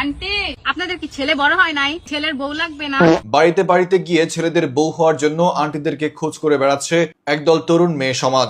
Aunty আপনাদের কি ছেলে বড় হয় নাই? ছেলের বউ লাগবে না? বাড়িতে বাড়িতে গিয়ে ছেলেদের বউ হওয়ার জন্য আন্টিদেরকে খোঁজ করে বেড়াচ্ছে একদল তরুণ মেয়ে সমাজ।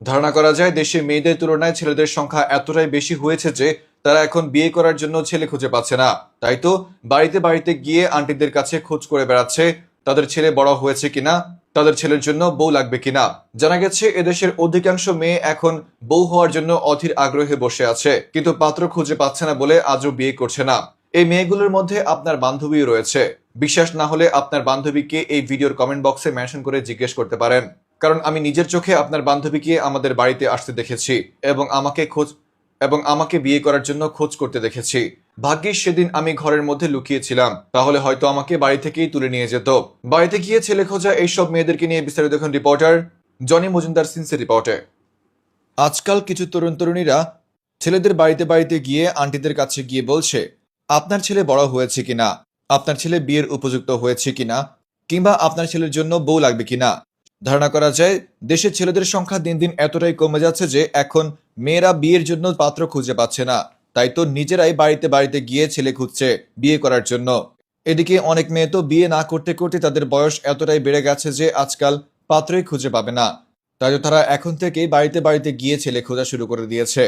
ধারণা করা যায় দেশে মেয়েদের তুলনায় ছেলেদের সংখ্যা এতটাই বেশি হয়েছে যে তারা এখন বিয়ে করার জন্য ছেলে খুঁজে পাচ্ছে না। তাই তো বাড়িতে বাড়িতে গিয়ে আন্টিদের কাছে খোঁজ করে বেড়াচ্ছে তাদের ছেলে বড় হয়েছে কিনা, তাদের ছেলের জন্য বউ লাগবে কিনা। জানা গেছে এদেশের অধিকাংশ মেয়ে এখন বউ হওয়ার জন্য অধীর আগ্রহে বসে আছে, কিন্তু পাত্র খুঁজে পাচ্ছে না বলে আজও বিয়ে করছে না। এই মেয়েগুলোর মধ্যে আপনার বান্ধবীও রয়েছে। বিশ্বাস না হলে আপনার বান্ধবীকে এই ভিডিওর কমেন্ট বক্সে মেনশন করে জিজ্ঞেস করতে পারেন, কারণ আমি নিজের চোখে আপনার বান্ধবীকে আমাদের বাড়িতে আসতে দেখেছি এবং আমাকে বিয়ে করার জন্য খোঁজ করতে দেখেছি। ভাগ্যিস সেদিন আমি ঘরের মধ্যে লুকিয়েছিলাম, তাহলে হয়তো আমাকে বাড়ি থেকেই তুলে নিয়ে যেত। বাড়িতে গিয়ে ছেলে খোঁজা এইসব মেয়েদেরকে নিয়ে বিস্তারিত দেখুন রিপোর্টার জনি মজুমদার সিন্সের রিপোর্টে। আজকাল কিছু তরুণ তরুণীরা ছেলেদের বাড়িতে বাড়িতে গিয়ে আন্টিদের কাছে গিয়ে বলছে আপনার ছেলে বড় হয়েছে কিনা, আপনার ছেলে বিয়ের উপযুক্ত হয়েছে কিনা, কিংবা আপনার ছেলের জন্য বউ লাগবে কিনা। ধারণা করা যায় দেশের ছেলেদের সংখ্যা দিন দিন এতটাই কমে যাচ্ছে যে এখন মেয়েরা বিয়ের জন্য পাত্র খুঁজে পাচ্ছে না, তাই তো নিজেরাই বাড়িতে বাড়িতে গিয়ে ছেলে খুঁজছে বিয়ে করার জন্য। এদিকে অনেক মেয়ে তো বিয়ে না করতে করতে তাদের বয়স এতটাই বেড়ে গেছে যে আজকাল পাত্রই খুঁজে পাবে না। তাই তো তারা এখন থেকেই বাড়িতে বাড়িতে গিয়ে ছেলে খোঁজা শুরু করে দিয়েছে,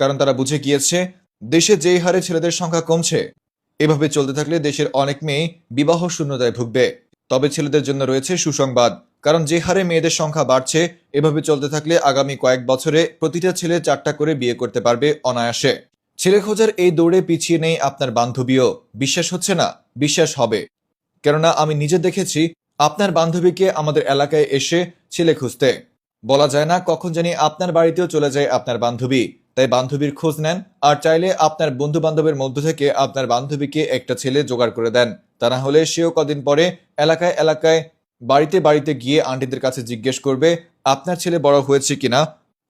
কারণ তারা বুঝে গিয়েছে দেশে যেই হারে ছেলেদের সংখ্যা কমছে, এভাবে চলতে থাকলে দেশের অনেক মেয়ে বিবাহ শূন্যতায় ভুগবে। তবে ছেলেদের জন্য রয়েছে সুসংবাদ, কারণ যে হারে মেয়েদের সংখ্যা বাড়ছে এভাবে চলতে থাকলে আগামী কয়েক বছরে প্রতিটা ছেলে 4টা করে বিয়ে করতে পারবে অনায়াসে। ছেলে খোঁজার এই দৌড়ে পিছিয়ে নেই আপনার বান্ধবীও। বিশ্বাস হচ্ছে না? বিশ্বাস হবে, কেননা আমি নিজে দেখেছি আপনার বান্ধবীকে আমাদের এলাকায় এসে ছেলে খুঁজতে। বলা যায় না কখন জানি আপনার বাড়িতেও চলে যায় আপনার বান্ধবী। তাই বান্ধবীর খোঁজ নেন, আর চাইলে আপনার বন্ধু বান্ধবের মধ্য থেকে আপনার বান্ধবীকে একটা ছেলে জোগাড় করে দেন। তা না হলে সেও কদিন পরে এলাকায় এলাকায় বাড়িতে বাড়িতে গিয়ে আন্টিদের কাছে জিজ্ঞেস করবে আপনার ছেলে বড় হয়েছে কিনা,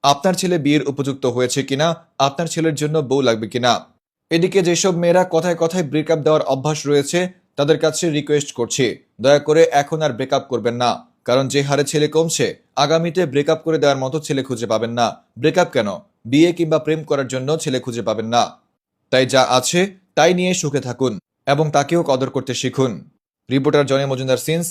আপনার ছেলে বিয়ের উপযুক্ত হয়েছে কিনা, আপনার ছেলের জন্য বউ লাগবে কিনা। এদিকে যেসব মেয়েরা কথায় কথায় ব্রেকআপ দেওয়ার অভ্যাস রয়েছে তাদের কাছে রিকোয়েস্ট করছি দয়া করে এখন আর ব্রেকআপ করবেন না, কারণ যে হারে ছেলে কমছে আগামীতে ব্রেকআপ করে দেওয়ার মতো ছেলে খুঁজে পাবেন না। ব্রেকআপ কেন, বিয়ে কিংবা প্রেম করার জন্য ছেলে খুঁজে পাবেন না। তাই যা আছে তাই নিয়ে সুখে থাকুন এবং তাকেও কদর করতে শিখুন। Reporter Johnny Majumdar since,